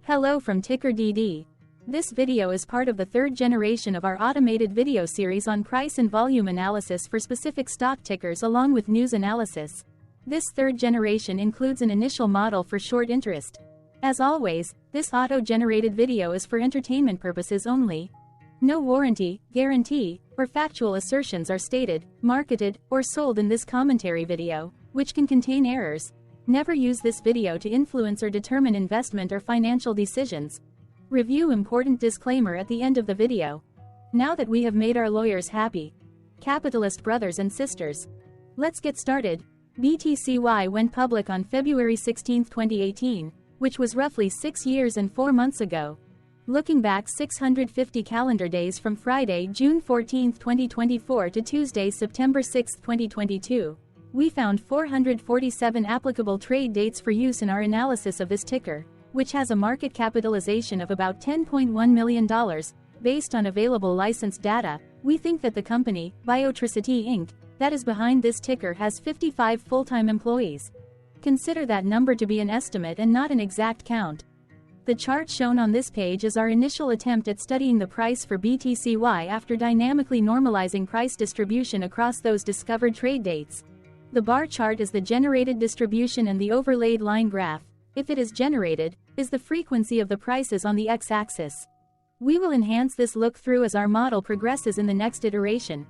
Hello from TickerDD. This video is part of the third generation of our automated video series on price and volume analysis for specific stock tickers along with news analysis. This third generation includes an initial model for short interest. As always, this auto-generated video is for entertainment purposes only. No warranty, guarantee, or factual assertions are stated, marketed, or sold in this commentary video, which can contain errors. Never use this video to influence or determine investment or financial decisions. Review important disclaimer at the end of the video. Now that we have made our lawyers happy, capitalist brothers and sisters, let's get started. BTCY went public on February 16, 2018, which was roughly 6 years and 4 months ago. Looking back 650 calendar days from Friday, June 14, 2024 to Tuesday, September 6, 2022. We found 447 applicable trade dates for use in our analysis of this ticker, which has a market capitalization of about $10.1 million. Based on available licensed data, we think that the company, BTCY Inc., that is behind this ticker has 55 full-time employees. Consider that number to be an estimate and not an exact count. The chart shown on this page is our initial attempt at studying the price for BTCY after dynamically normalizing price distribution across those discovered trade dates. The bar chart is the generated distribution and the overlaid line graph, if it is generated, is the frequency of the prices on the x-axis. We will enhance this look-through as our model progresses in the next iteration.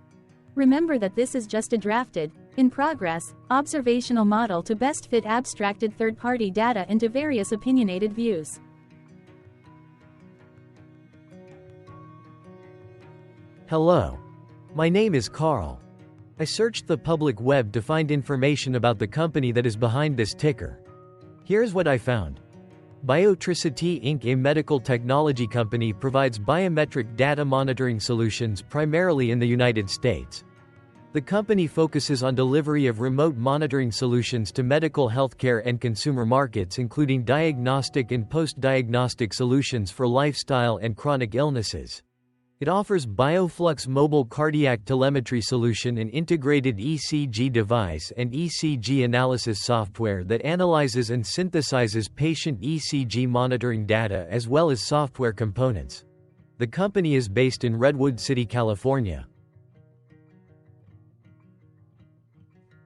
Remember that this is just a drafted, in progress, observational model to best fit abstracted third-party data into various opinionated views. Hello. My name is Carl. I searched the public web to find information about the company that is behind this ticker. Here's what I found. BTCY Inc., a medical technology company, provides biometric data monitoring solutions primarily in the United States. The company focuses on delivery of remote monitoring solutions to medical healthcare and consumer markets, including diagnostic and post-diagnostic solutions for lifestyle and chronic illnesses. It offers BioFlux mobile cardiac telemetry solution, an integrated ECG device and ECG analysis software that analyzes and synthesizes patient ECG monitoring data as well as software components. The company is based in Redwood City, California.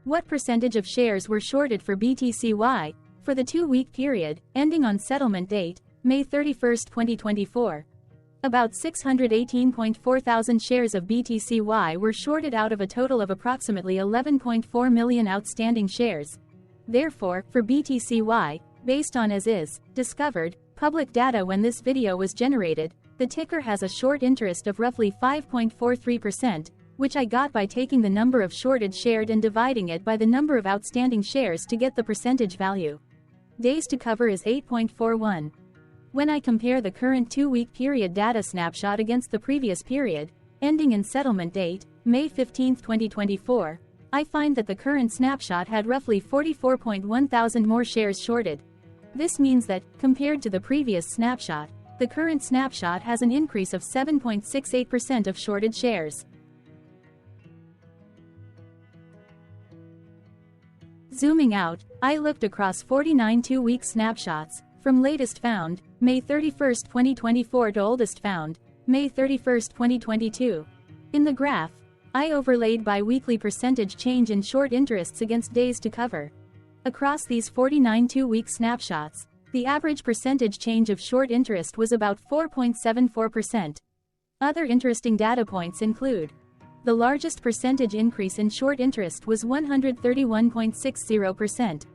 What percentage of shares were shorted for BTCY for the 2-week period, ending on settlement date, May 31, 2024? About 618.4 thousand shares of BTCY were shorted out of a total of approximately 11.4 million outstanding shares. Therefore, for BTCY, based on as-is, discovered, public data when this video was generated, the ticker has a short interest of roughly 5.43%, which I got by taking the number of shorted shared and dividing it by the number of outstanding shares to get the percentage value. Days to cover is 8.41. When I compare the current 2-week period data snapshot against the previous period, ending in settlement date, May 15, 2024, I find that the current snapshot had roughly 44.1 thousand more shares shorted. This means that, compared to the previous snapshot, the current snapshot has an increase of 7.68% of shorted shares. Zooming out, I looked across 49 2-week snapshots, from latest found, May 31, 2024 to oldest found, May 31, 2022. In the graph, I overlaid bi-weekly percentage change in short interests against days to cover. Across these 49 2-week snapshots, the average percentage change of short interest was about 4.74%. Other interesting data points include: the largest percentage increase in short interest was 131.60%.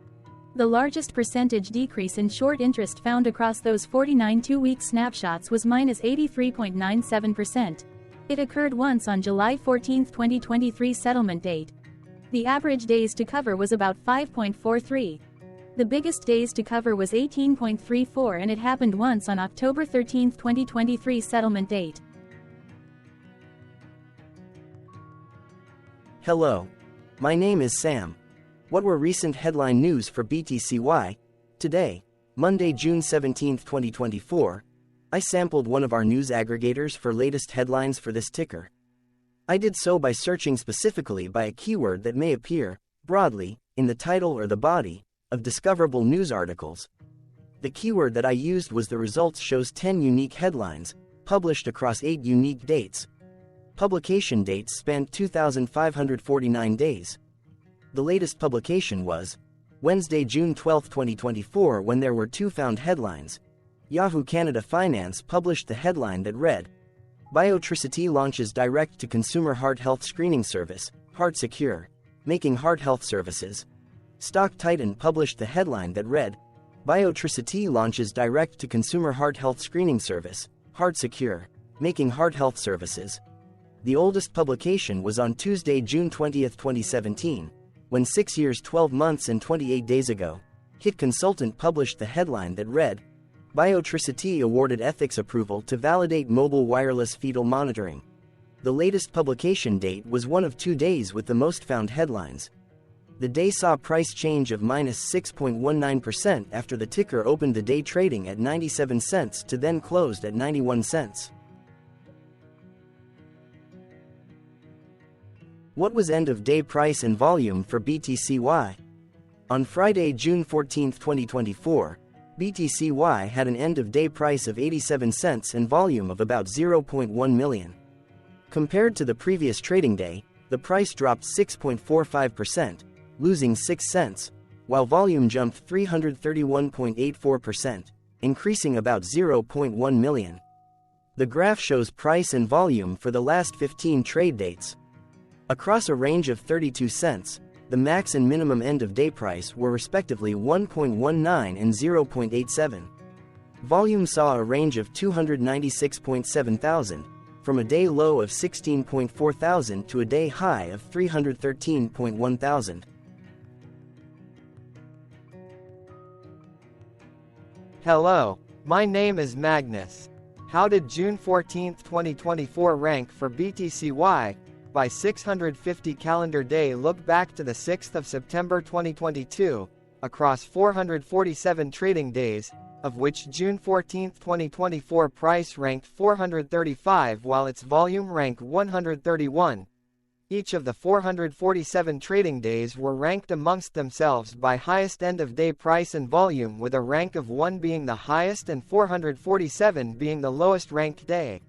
The largest percentage decrease in short interest found across those 49 2-week snapshots was -83.97%. It occurred once on July 14, 2023 settlement date. The average days to cover was about 5.43. The biggest days to cover was 18.34, and it happened once on October 13, 2023 settlement date. Hello. My name is Sam. What were recent headline news for BTCY? Today, Monday, June 17, 2024, I sampled one of our news aggregators for latest headlines for this ticker. I did so by searching specifically by a keyword that may appear, broadly, in the title or the body, of discoverable news articles. The keyword that I used was the results shows 10 unique headlines, published across 8 unique dates. Publication dates spanned 2,549 days. The latest publication was Wednesday, June 12, 2024, when there were 2 found headlines. Yahoo Canada Finance published the headline that read, Biotricity launches direct-to-consumer heart health screening service, Heart Secure, making heart health services. Stock Titan published the headline that read, Biotricity launches direct-to-consumer heart health screening service, Heart Secure, making heart health services. The oldest publication was on Tuesday, June 20, 2017, when 6 years, 12 months and 28 days ago, Hit Consultant published the headline that read, Biotricity awarded ethics approval to validate mobile wireless fetal monitoring. The latest publication date was one of 2 days with the most found headlines. The day saw price change of -6.19% after the ticker opened the day trading at 97 cents to then closed at 91 cents. What was end-of-day price and volume for BTCY? On Friday, June 14, 2024, BTCY had an end-of-day price of 87 cents and volume of about 0.1 million. Compared to the previous trading day, the price dropped 6.45%, losing 6 cents, while volume jumped 331.84%, increasing about 0.1 million. The graph shows price and volume for the last 15 trade dates. Across a range of 32 cents, the max and minimum end-of-day price were respectively 1.19 and 0.87. Volume saw a range of 296.7 thousand, from a day low of 16.4 thousand to a day high of 313.1 thousand. Hello, my name is Magnus. How did June 14, 2024 rank for BTCY? By 650 calendar day look back to the 6th of September 2022, across 447 trading days, of which June 14, 2024 price ranked 435 while its volume ranked 131. Each of the 447 trading days were ranked amongst themselves by highest end-of-day price and volume, with a rank of 1 being the highest and 447 being the lowest ranked day.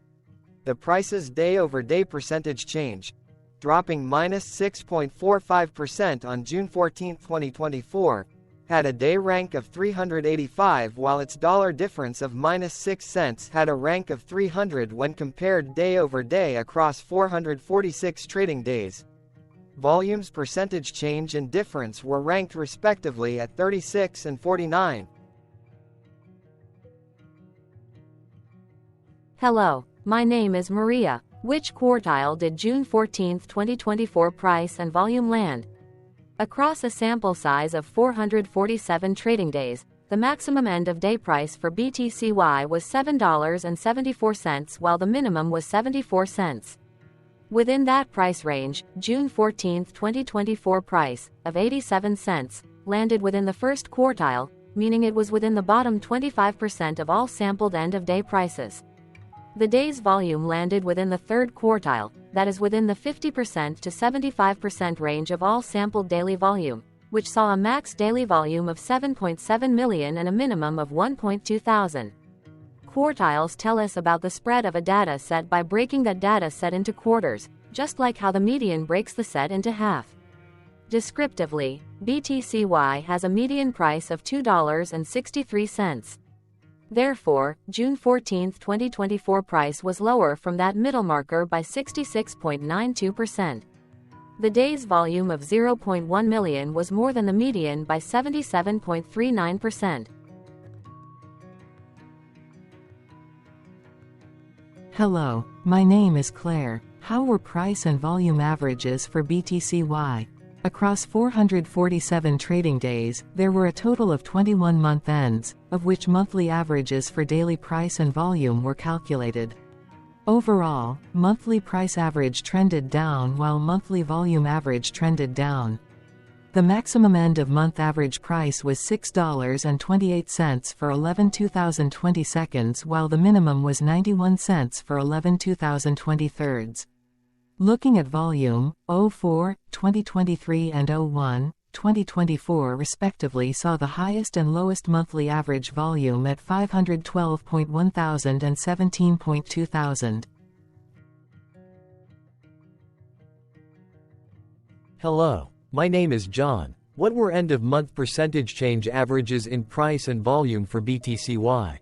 The price's day-over-day percentage change, dropping -6.45% on June 14, 2024, had a day rank of 385 while its dollar difference of -6 cents had a rank of 300 when compared day-over-day across 446 trading days. Volume's percentage change and difference were ranked respectively at 36 and 49. Hello, my name is Maria. Which quartile did June 14, 2024 price and volume land? Across a sample size of 447 trading days, the maximum end-of-day price for BTCY was $7.74 while the minimum was 74 cents. Within that price range, June 14, 2024 price, of 87 cents, landed within the first quartile, meaning it was within the bottom 25% of all sampled end-of-day prices. The day's volume landed within the third quartile, that is within the 50% to 75% range of all sampled daily volume, which saw a max daily volume of 7.7 million and a minimum of 1.2 thousand. Quartiles tell us about the spread of a data set by breaking that data set into quarters, just like how the median breaks the set into half. Descriptively, BTCY has a median price of $2.63. Therefore, June 14, 2024 price was lower from that middle marker by 66.92%. The day's volume of 0.1 million was more than the median by 77.39%. Hello, my name is Claire. How were price and volume averages for BTCY? Across 447 trading days, there were a total of 21 month ends, of which monthly averages for daily price and volume were calculated. Overall, monthly price average trended down while monthly volume average trended down. The maximum end-of-month average price was $6.28 for 11 2020 seconds while the minimum was 91 cents for 11 2020 thirds. Looking at volume, 04, 2023 and 01, 2024 respectively saw the highest and lowest monthly average volume at 512.1 thousand and 17.2 thousand. Hello, my name is John. What were end-of-month percentage change averages in price and volume for BTCY?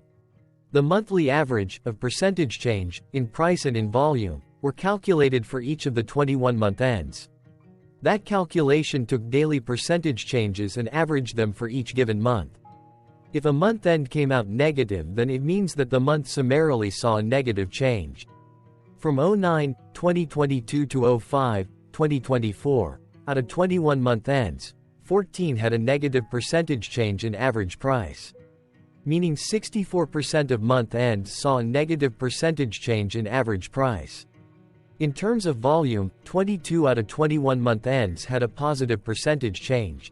The monthly average of percentage change in price and in volume were calculated for each of the 21-month ends. That calculation took daily percentage changes and averaged them for each given month. If a month end came out negative, then it means that the month summarily saw a negative change. From 09/2022 to 05/2024, out of 21 month ends, 14 had a negative percentage change in average price. Meaning 64% of month ends saw a negative percentage change in average price. In terms of volume, 22 out of 21 month ends had a positive percentage change.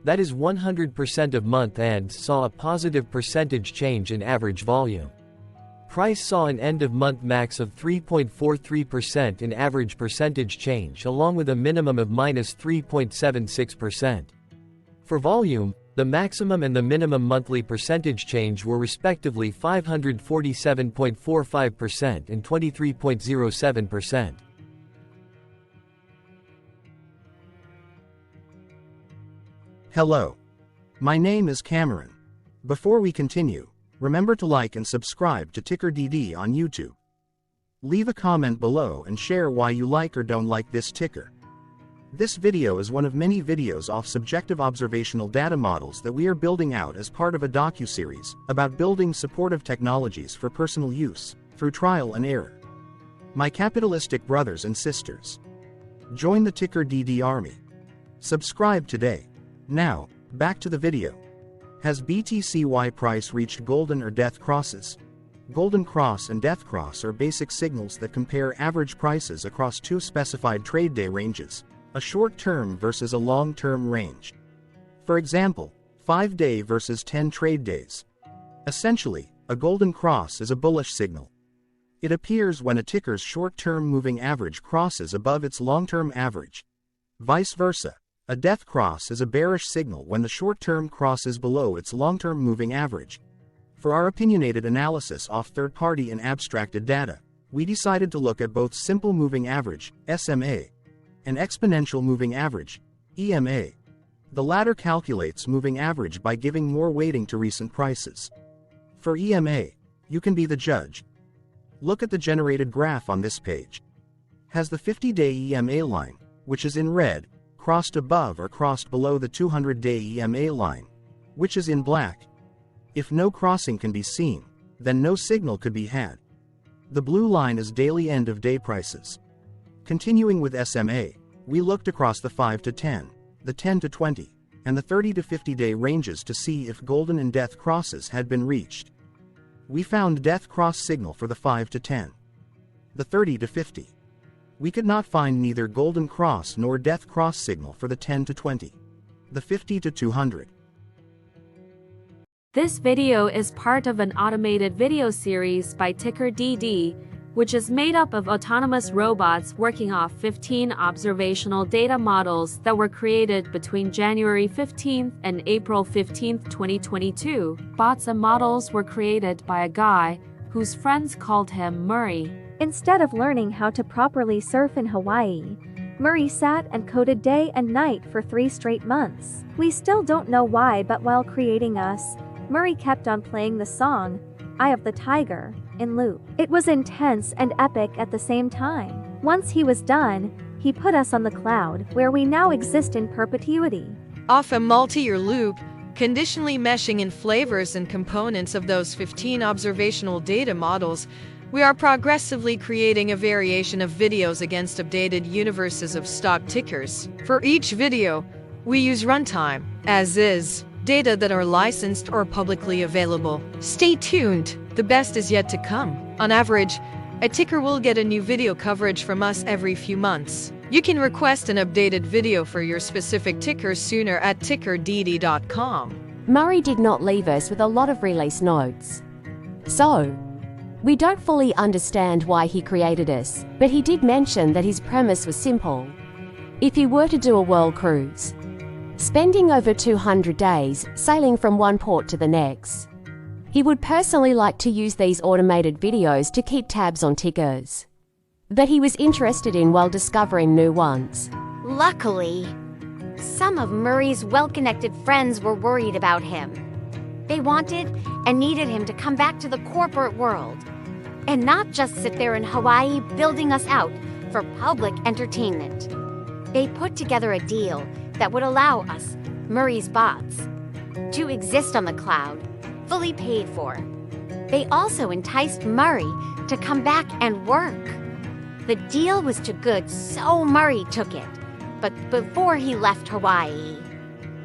That is 100% of month ends saw a positive percentage change in average volume. Price saw an end-of-month max of 3.43% in average percentage change, along with a minimum of -3.76%. For volume, the maximum and the minimum monthly percentage change were respectively 547.45% and 23.07%. Hello. My name is Cameron. Before we continue, remember to like and subscribe to TickerDD on YouTube. Leave a comment below and share why you like or don't like this ticker. This video is one of many videos off subjective observational data models that we are building out as part of a docu-series about building supportive technologies for personal use, through trial and error. My capitalistic brothers and sisters, join the TickerDD army. Subscribe today. Now, back to the video. Has BTCY price reached golden or death crosses? Golden cross and death cross are basic signals that compare average prices across two specified trade day ranges, a short-term versus a long-term range. For example, 5-day versus 10 trade days. Essentially, a golden cross is a bullish signal. It appears when a ticker's short-term moving average crosses above its long-term average. Vice versa, a death cross is a bearish signal when the short-term crosses below its long-term moving average. For our opinionated analysis off third-party and abstracted data, we decided to look at both simple moving average, SMA, and exponential moving average, EMA. The latter calculates moving average by giving more weighting to recent prices. For EMA, you can be the judge. Look at the generated graph on this page. Has the 50-day EMA line, which is in red, crossed above or crossed below the 200-day EMA line, which is in black? If no crossing can be seen, then no signal could be had. The blue line is daily end-of-day prices. Continuing with SMA, we looked across the 5 to 10, the 10 to 20, and the 30 to 50-day ranges to see if golden and death crosses had been reached. We found death cross signal for the 5 to 10. The 30 to 50. We could not find neither golden cross nor death cross signal for the 10 to 20. The 50 to 200. This video is part of an automated video series by TickerDD, which is made up of autonomous robots working off 15 observational data models that were created between January 15th and April 15th, 2022. Bots and models were created by a guy whose friends called him Murray. Instead of learning how to properly surf in Hawaii, Murray sat and coded day and night for 3 straight months. We still don't know why, but while creating us, Murray kept on playing the song, Eye of the Tiger, in loop. It was intense and epic at the same time. Once he was done, he put us on the cloud, where we now exist in perpetuity. Off a multi-year loop, conditionally meshing in flavors and components of those 15 observational data models, we are progressively creating a variation of videos against updated universes of stock tickers. For each video, we use runtime, as is, data that are licensed or publicly available. Stay tuned, the best is yet to come. On average, a ticker will get a new video coverage from us every few months. You can request an updated video for your specific ticker sooner at TickerDD.com. Murray did not leave us with a lot of release notes. So, we don't fully understand why he created us, but he did mention that his premise was simple. If he were to do a world cruise, spending over 200 days sailing from one port to the next. He would personally like to use these automated videos to keep tabs on tickers that he was interested in while discovering new ones. Luckily, some of Murray's well-connected friends were worried about him. They wanted and needed him to come back to the corporate world and not just sit there in Hawaii building us out for public entertainment. They put together a deal that would allow us, Murray's bots, to exist on the cloud, fully paid for. They also enticed Murray to come back and work. The deal was too good, so Murray took it. But before he left Hawaii,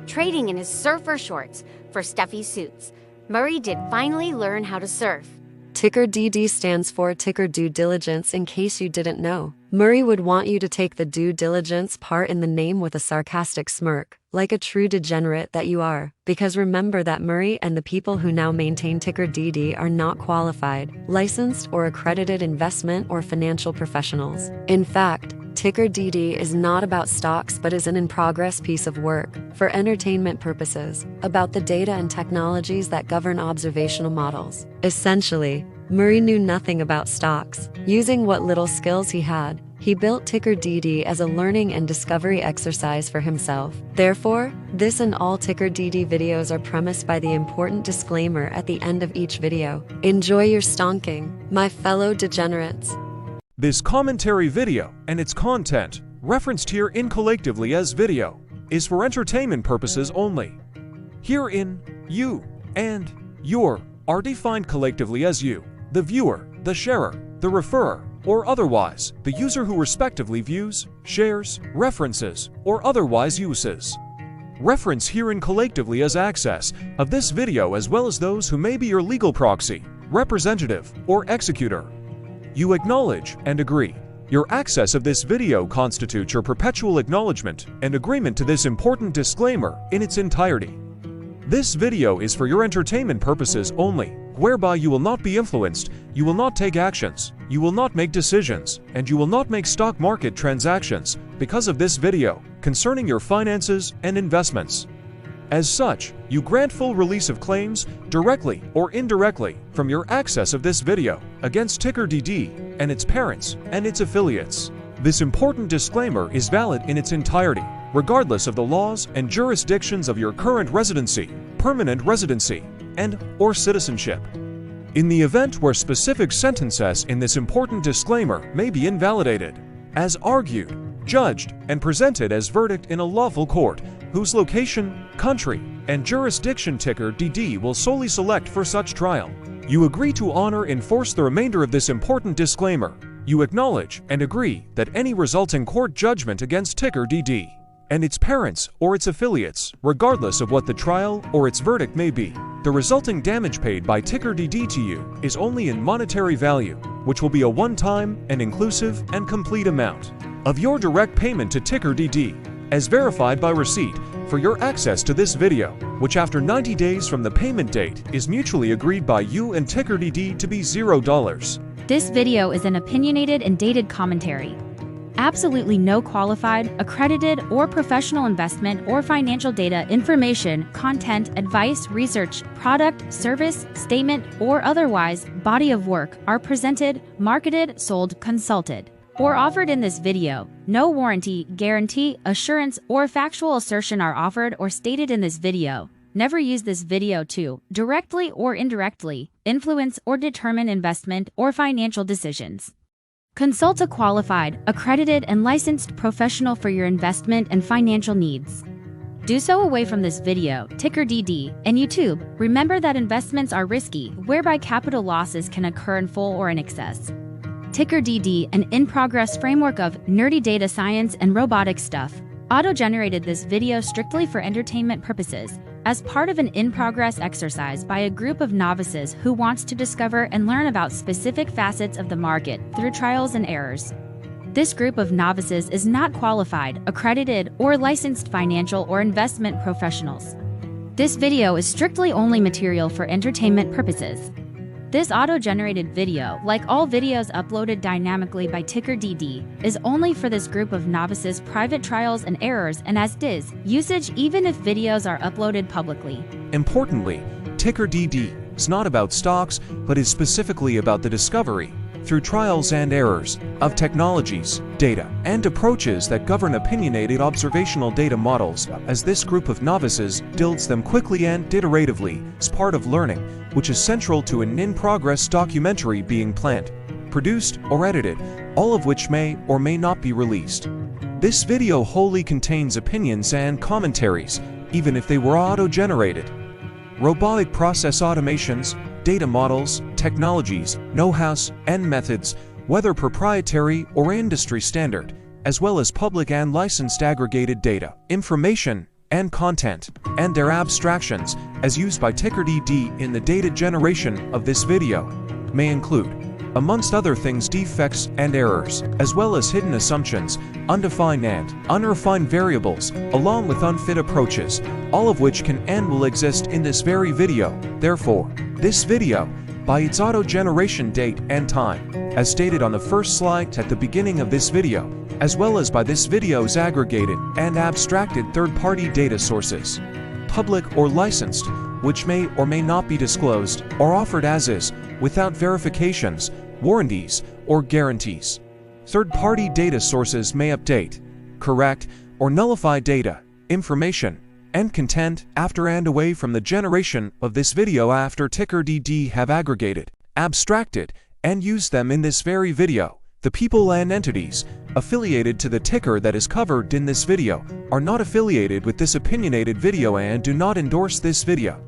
trading in his surfer shorts for stuffy suits, Murray did finally learn how to surf. TickerDD stands for Ticker Due Diligence, in case you didn't know. Murray would want you to take the due diligence part in the name with a sarcastic smirk, like a true degenerate that you are. Because remember that Murray and the people who now maintain TickerDD are not qualified, licensed, or accredited investment or financial professionals. In fact, TickerDD is not about stocks but is an in-progress piece of work, for entertainment purposes, about the data and technologies that govern observational models. Essentially, Murray knew nothing about stocks. Using what little skills he had, he built TickerDD as a learning and discovery exercise for himself. Therefore, this and all TickerDD videos are premised by the important disclaimer at the end of each video. Enjoy your stonking, my fellow degenerates. This commentary video and its content, referenced here collectively as video, is for entertainment purposes only. Herein, you and your are defined collectively as you, the viewer, the sharer, the referrer, or otherwise, the user who respectively views, shares, references, or otherwise uses. Reference herein collectively as access of this video as well as those who may be your legal proxy, representative, or executor. You acknowledge and agree. Your access of this video constitutes your perpetual acknowledgement and agreement to this important disclaimer in its entirety. This video is for your entertainment purposes only, whereby you will not be influenced, you will not take actions, you will not make decisions, and you will not make stock market transactions because of this video concerning your finances and investments. As such, you grant full release of claims, directly or indirectly, from your access of this video against TickerDD and its parents and its affiliates. This important disclaimer is valid in its entirety, regardless of the laws and jurisdictions of your current residency, permanent residency, and/or citizenship. In the event where specific sentences in this important disclaimer may be invalidated, as argued, judged, and presented as verdict in a lawful court, whose location, country, and jurisdiction TickerDD will solely select for such trial. You agree to honor and enforce the remainder of this important disclaimer. You acknowledge and agree that any resulting court judgment against TickerDD and its parents or its affiliates, regardless of what the trial or its verdict may be, the resulting damage paid by TickerDD to you is only in monetary value, which will be a one-time and inclusive and complete amount of your direct payment to TickerDD, as verified by receipt, for your access to this video, which after 90 days from the payment date is mutually agreed by you and TickerDD to be $0. This video is an opinionated and dated commentary. Absolutely no qualified, accredited, or professional investment or financial data, information, content, advice, research, product, service, statement, or otherwise body of work are presented, marketed, sold, consulted, or offered in this video. No warranty, guarantee, assurance, or factual assertion are offered or stated in this video. Never use this video to, directly or indirectly, influence or determine investment or financial decisions. Consult a qualified, accredited, and licensed professional for your investment and financial needs. Do so away from this video, TickerDD, and YouTube. Remember that investments are risky, whereby capital losses can occur in full or in excess. TickerDD, an in-progress framework of nerdy data science and robotic stuff, auto-generated this video strictly for entertainment purposes, as part of an in-progress exercise by a group of novices who wants to discover and learn about specific facets of the market through trials and errors. This group of novices is not qualified, accredited, or licensed financial or investment professionals. This video is strictly only material for entertainment purposes. This auto-generated video, like all videos uploaded dynamically by TickerDD, is only for this group of novices' private trials and errors and as is usage even if videos are uploaded publicly. Importantly, TickerDD is not about stocks, but is specifically about the discovery, through trials and errors, of technologies, data, and approaches that govern opinionated observational data models, as this group of novices builds them quickly and iteratively as part of learning, which is central to an in-progress documentary being planned, produced, or edited, all of which may or may not be released. This video wholly contains opinions and commentaries, even if they were auto-generated. Robotic process automations, data models, technologies, know-hows, and methods, whether proprietary or industry standard, as well as public and licensed aggregated data, information, and content, and their abstractions, as used by TickerDD in the data generation of this video, may include, amongst other things, defects and errors, as well as hidden assumptions, undefined and unrefined variables, along with unfit approaches, all of which can and will exist in this very video. Therefore, this video, by its auto-generation date and time, as stated on the first slide at the beginning of this video, as well as by this video's aggregated and abstracted third-party data sources, public or licensed, which may or may not be disclosed or offered as is, without verifications, warranties, or guarantees. Third-party data sources may update, correct, or nullify data, information, and content after and away from the generation of this video after TickerDD have aggregated, abstracted, and used them in this very video. The people and entities affiliated to the ticker that is covered in this video are not affiliated with this opinionated video and do not endorse this video.